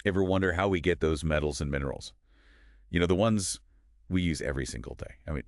Ever wonder how we get those metals and minerals? You know, the ones we use every single day. I mean,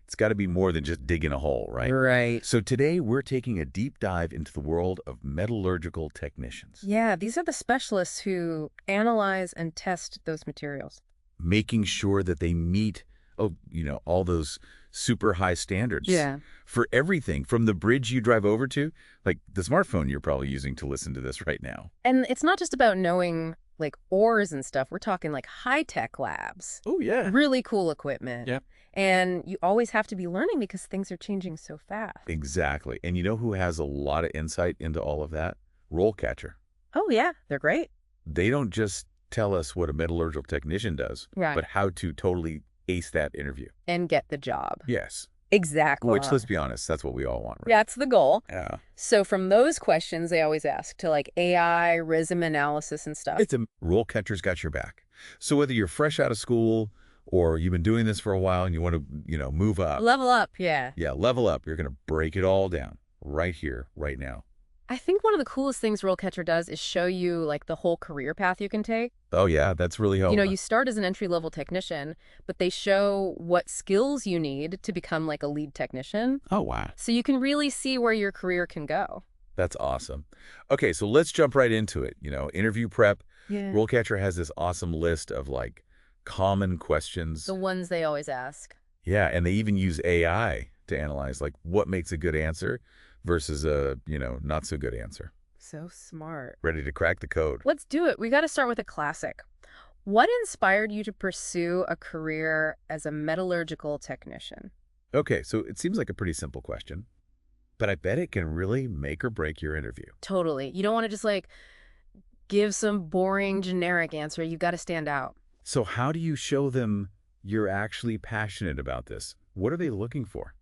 it's got to be more than just digging a hole, right? Right. So today we're taking a deep dive into the world of metallurgical technicians, Yeah, these are the specialists who analyze and test those materials. making sure that they meet, all those super high standards Yeah. for everything from the bridge you drive over to, like the smartphone you're probably using to listen to this right now. And it's not just about knowing like ores and stuff. We're talking like high-tech labs, Oh, yeah. really cool equipment. Yeah. And you always have to be learning because things are changing so fast. Exactly. And you know who has a lot of insight into all of that? RoleCatcher. Oh, yeah, they're great. They don't just tell us what a metallurgical technician does, Right. but how to totally ace that interview. And get the job. Yes. Exactly. Which, let's be honest, that's what we all want, right? Yeah, that's the goal. Yeah. So from those questions, they always ask to like AI, rhythm analysis and stuff. It's a RoleCatcher's got your back. So whether you're fresh out of school or you've been doing this for a while and you want to, move up. Level up, yeah. Yeah, level up. You're going to break it all down right here, right now. I think one of the coolest things RoleCatcher does is show you like the whole career path you can take. Oh, yeah, that's really helpful. You start as an entry-level technician, but they show what skills you need to become like a lead technician. Oh, wow. So you can really see where your career can go. That's awesome. Okay, so let's jump right into it. Interview prep. Yeah. RoleCatcher has this awesome list of like common questions. The ones they always ask. Yeah, and they even use AI to analyze like what makes a good answer versus a, not so good answer. So smart. Ready to crack the code. Let's do it. We got to start with a classic. What inspired you to pursue a career as a metallurgical technician? Okay, so it seems like a pretty simple question, but I bet it can really make or break your interview. Totally. You don't want to just like give some boring generic answer. You got to stand out. So how do you show them you're actually passionate about this? What are they looking for?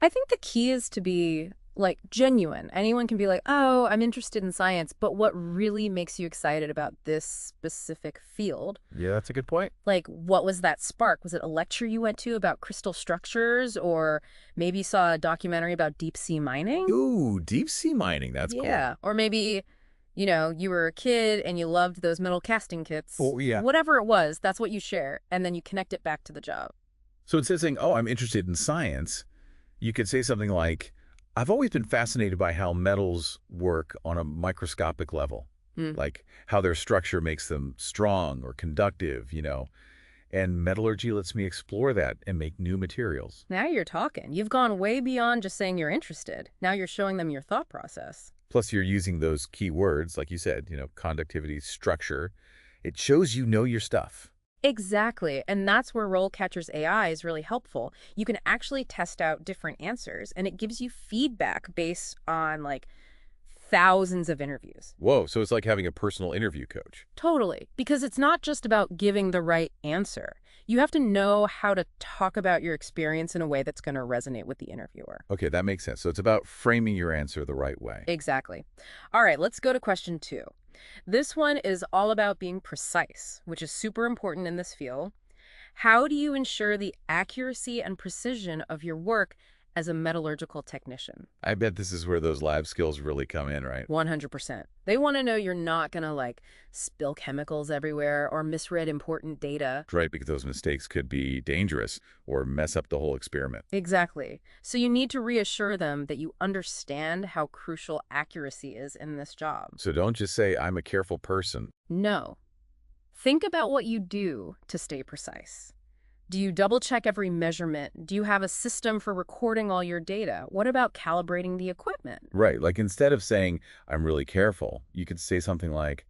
I think the key is to be like genuine. Anyone can be like, oh, I'm interested in science, but what really makes you excited about this specific field? Yeah, that's a good point. Like, what was that spark? Was it a lecture you went to about crystal structures, or maybe you saw a documentary about deep sea mining? Ooh, deep sea mining. That's cool. Yeah. Or maybe, you were a kid and you loved those metal casting kits. Oh, yeah. Whatever it was, that's what you share. And then you connect it back to the job. So instead of saying, oh, I'm interested in science, you could say something like, I've always been fascinated by how metals work on a microscopic level, like how their structure makes them strong or conductive, and metallurgy lets me explore that and make new materials. Now you're talking. You've gone way beyond just saying you're interested. Now you're showing them your thought process. Plus, you're using those key words, like you said, conductivity, structure. It shows you know your stuff. Exactly. And that's where RoleCatcher's AI is really helpful. You can actually test out different answers, and it gives you feedback based on like thousands of interviews. Whoa, so it's like having a personal interview coach. Totally. Because it's not just about giving the right answer. You have to know how to talk about your experience in a way that's going to resonate with the interviewer. Okay, that makes sense. So it's about framing your answer the right way. Exactly. All right, let's go to question 2. This one is all about being precise, which is super important in this field. How do you ensure the accuracy and precision of your work as a metallurgical technician? I bet this is where those lab skills really come in, right? 100%. They want to know you're not going to like spill chemicals everywhere or misread important data. Right, because those mistakes could be dangerous or mess up the whole experiment. Exactly. So you need to reassure them that you understand how crucial accuracy is in this job. So don't just say, I'm a careful person. No. Think about what you do to stay precise. Do you double-check every measurement? Do you have a system for recording all your data? What about calibrating the equipment? Right, like instead of saying, I'm really careful, you could say something like,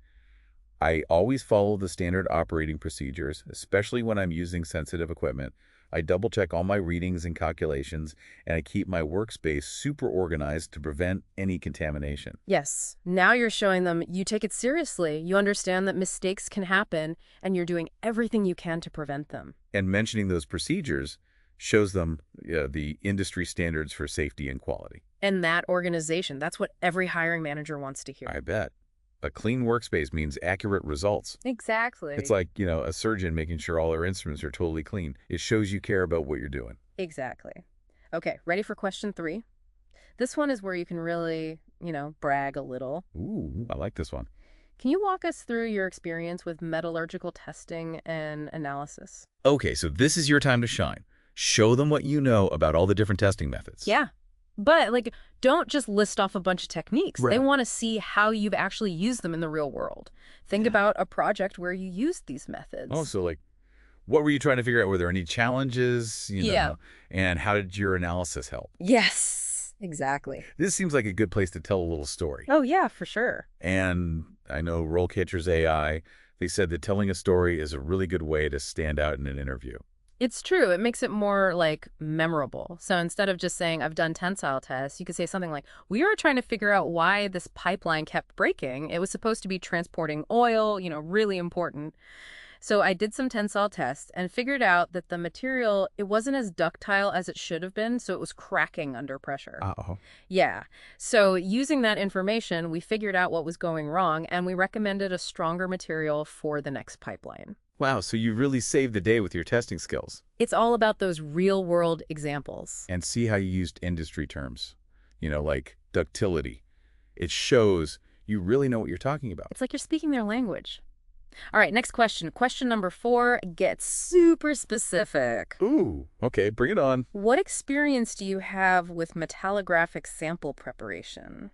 I always follow the standard operating procedures, especially when I'm using sensitive equipment. I double-check all my readings and calculations, and I keep my workspace super organized to prevent any contamination. Yes. Now you're showing them you take it seriously. You understand that mistakes can happen, and you're doing everything you can to prevent them. And mentioning those procedures shows them the industry standards for safety and quality. And that organization, that's what every hiring manager wants to hear. I bet. A clean workspace means accurate results. Exactly. It's like, a surgeon making sure all their instruments are totally clean. It shows you care about what you're doing. Exactly. Okay, ready for question 3? This one is where you can really, brag a little. Ooh, I like this one. Can you walk us through your experience with metallurgical testing and analysis? Okay, so this is your time to shine. Show them what you know about all the different testing methods. Yeah. But, like, don't just list off a bunch of techniques. They Right. want to see how you've actually used them in the real world. Think Yeah. about a project where you used these Oh, methods. so like, what were you trying to figure out? Were there any challenges, Yeah. and how did your analysis help? Yes, exactly. This seems like a good place to tell a little story. Oh, yeah, for sure. And I know RoleCatcher's AI, they said that telling a story is a really good way to stand out in an interview. It's true. It makes it more, like, memorable. So instead of just saying, I've done tensile tests, you could say something like, we were trying to figure out why this pipeline kept breaking. It was supposed to be transporting oil, really important. So I did some tensile tests and figured out that the material, it wasn't as ductile as it should have been, so it was cracking under pressure. Uh-oh. Yeah. So using that information, we figured out what was going wrong, and we recommended a stronger material for the next pipeline. Wow, so you really saved the day with your testing skills. It's all about those real-world examples. And see how you used industry terms, like ductility. It shows you really know what you're talking about. It's like you're speaking their language. All right, next question. Question number 4 gets super specific. Ooh, okay, bring it on. What experience do you have with metallographic sample preparation?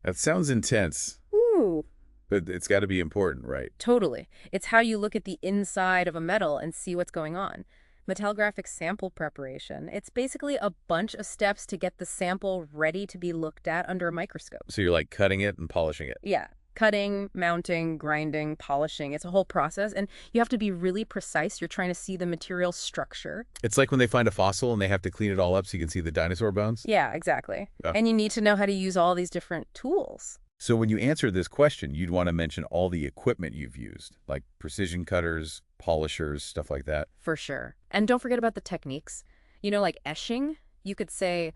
That sounds intense, Ooh. but it's got to be important, right? Totally. It's how you look at the inside of a metal and see what's going on. Metallographic sample preparation. It's basically a bunch of steps to get the sample ready to be looked at under a microscope. So you're like cutting it and polishing it. Yeah. Cutting, mounting, grinding, polishing. It's a whole process, and you have to be really precise. You're trying to see the material structure. It's like when they find a fossil and they have to clean it all up so you can see the dinosaur bones. Yeah, exactly. Yeah. And you need to know how to use all these different tools. So when you answer this question, you'd want to mention all the equipment you've used, like precision cutters, polishers, stuff like that. For sure. And don't forget about the techniques. Like etching, you could say,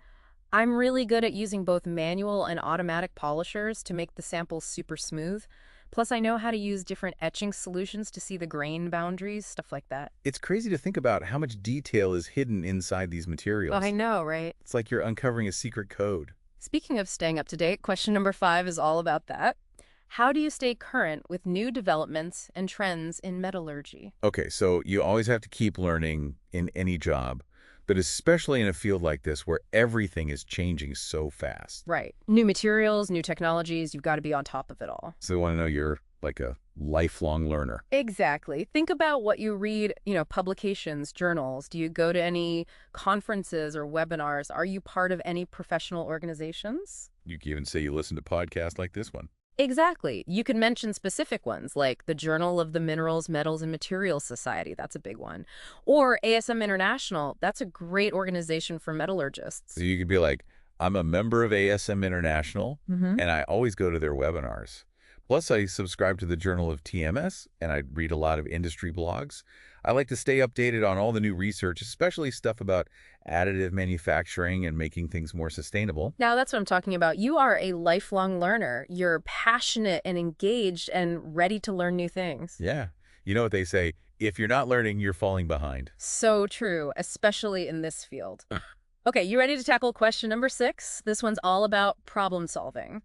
I'm really good at using both manual and automatic polishers to make the samples super smooth. Plus, I know how to use different etching solutions to see the grain boundaries, stuff like that. It's crazy to think about how much detail is hidden inside these materials. Oh, I know, right? It's like you're uncovering a secret code. Speaking of staying up to date, question number 5 is all about that. How do you stay current with new developments and trends in metallurgy? Okay, so you always have to keep learning in any job, but especially in a field like this where everything is changing so fast. Right. New materials, new technologies, you've got to be on top of it all. So they want to know you're like a lifelong learner. Exactly. Think about what you read, publications, journals. Do you go to any conferences or webinars? Are you part of any professional organizations? You can even say you listen to podcasts like this one. Exactly. You can mention specific ones like the Journal of the Minerals, Metals, and Materials Society. That's a big one. Or ASM International. That's a great organization for metallurgists. So you could be like, I'm a member of ASM International, and I always go to their webinars. Plus, I subscribe to the Journal of TMS, and I read a lot of industry blogs. I like to stay updated on all the new research, especially stuff about additive manufacturing and making things more sustainable. Now, that's what I'm talking about. You are a lifelong learner. You're passionate and engaged and ready to learn new things. Yeah. You know what they say, if you're not learning, you're falling behind. So true, especially in this field. Okay, you ready to tackle question number 6? This one's all about problem solving.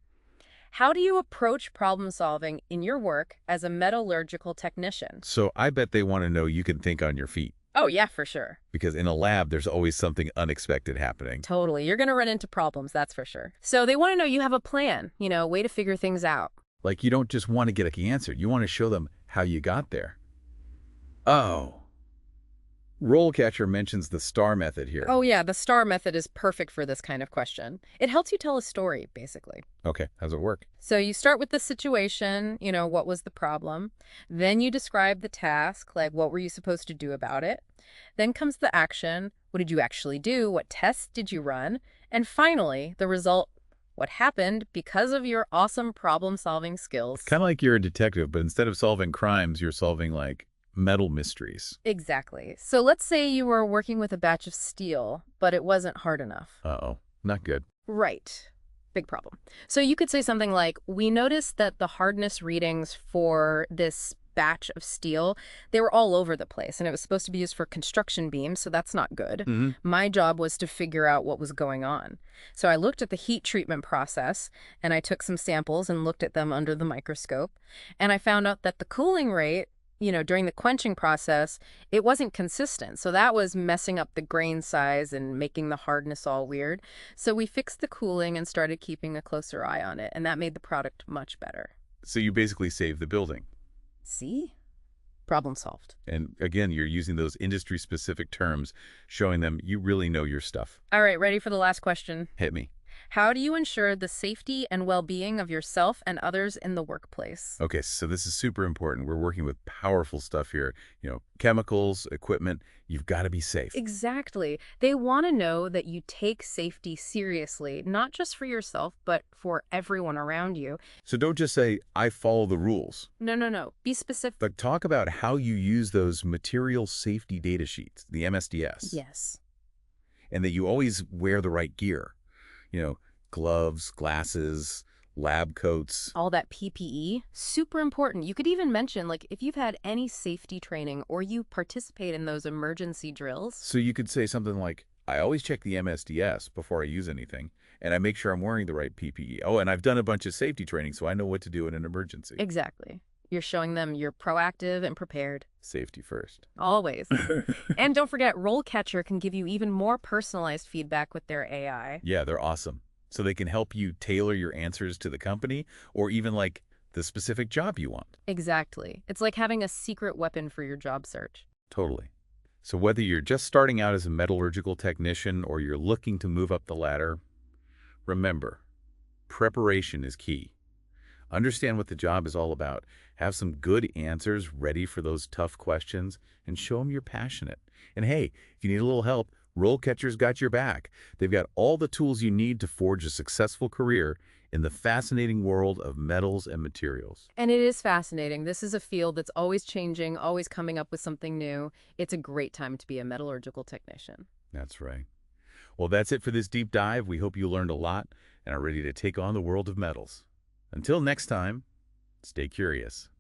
How do you approach problem solving in your work as a metallurgical technician? So I bet they want to know you can think on your feet. Oh, yeah, for sure. Because in a lab, there's always something unexpected happening. Totally. You're going to run into problems, that's for sure. So they want to know you have a plan, way to figure things out. Like you don't just want to get the answer. You want to show them how you got there. Oh. RoleCatcher mentions the STAR method here. Oh, yeah, the STAR method is perfect for this kind of question. It helps you tell a story, basically. Okay, how's it work? So you start with the situation, what was the problem? Then you describe the task, like what were you supposed to do about it? Then comes the action. What did you actually do? What tests did you run? And finally, the result, what happened because of your awesome problem-solving skills. Kind of like you're a detective, but instead of solving crimes, you're solving, like, metal mysteries. Exactly. So let's say you were working with a batch of steel, but it wasn't hard enough. Uh-oh, not good. Right. Big problem. So you could say something like, we noticed that the hardness readings for this batch of steel, they were all over the place, and it was supposed to be used for construction beams, so that's not good. My job was to figure out what was going on. So I looked at the heat treatment process, and I took some samples and looked at them under the microscope, and I found out that the cooling rate, during the quenching process, it wasn't consistent. So that was messing up the grain size and making the hardness all weird. So we fixed the cooling and started keeping a closer eye on it, and that made the product much better. So you basically saved the building. See? Problem solved. And again, you're using those industry-specific terms, showing them you really know your stuff. All right, ready for the last question? Hit me. How do you ensure the safety and well-being of yourself and others in the workplace? Okay, so this is super important. We're working with powerful stuff here. Chemicals, equipment, you've got to be safe. Exactly. They want to know that you take safety seriously, not just for yourself, but for everyone around you. So don't just say, I follow the rules. No. Be specific. But talk about how you use those material safety data sheets, the MSDS. Yes. And that you always wear the right gear. Gloves, glasses, lab coats. All that PPE, super important. You could even mention, if you've had any safety training or you participate in those emergency drills. So you could say something like, I always check the MSDS before I use anything, and I make sure I'm wearing the right PPE. Oh, and I've done a bunch of safety training, so I know what to do in an emergency. Exactly. You're showing them you're proactive and prepared. Safety first. Always. And don't forget, RoleCatcher can give you even more personalized feedback with their AI. Yeah, they're awesome. So they can help you tailor your answers to the company or even the specific job you want. Exactly. It's like having a secret weapon for your job search. Totally. So whether you're just starting out as a metallurgical technician or you're looking to move up the ladder, remember, preparation is key. Understand what the job is all about. Have some good answers ready for those tough questions and show them you're passionate. And hey, if you need a little help, RoleCatcher's got your back. They've got all the tools you need to forge a successful career in the fascinating world of metals and materials. And it is fascinating. This is a field that's always changing, always coming up with something new. It's a great time to be a metallurgical technician. That's right. Well, that's it for this deep dive. We hope you learned a lot and are ready to take on the world of metals. Until next time, stay curious.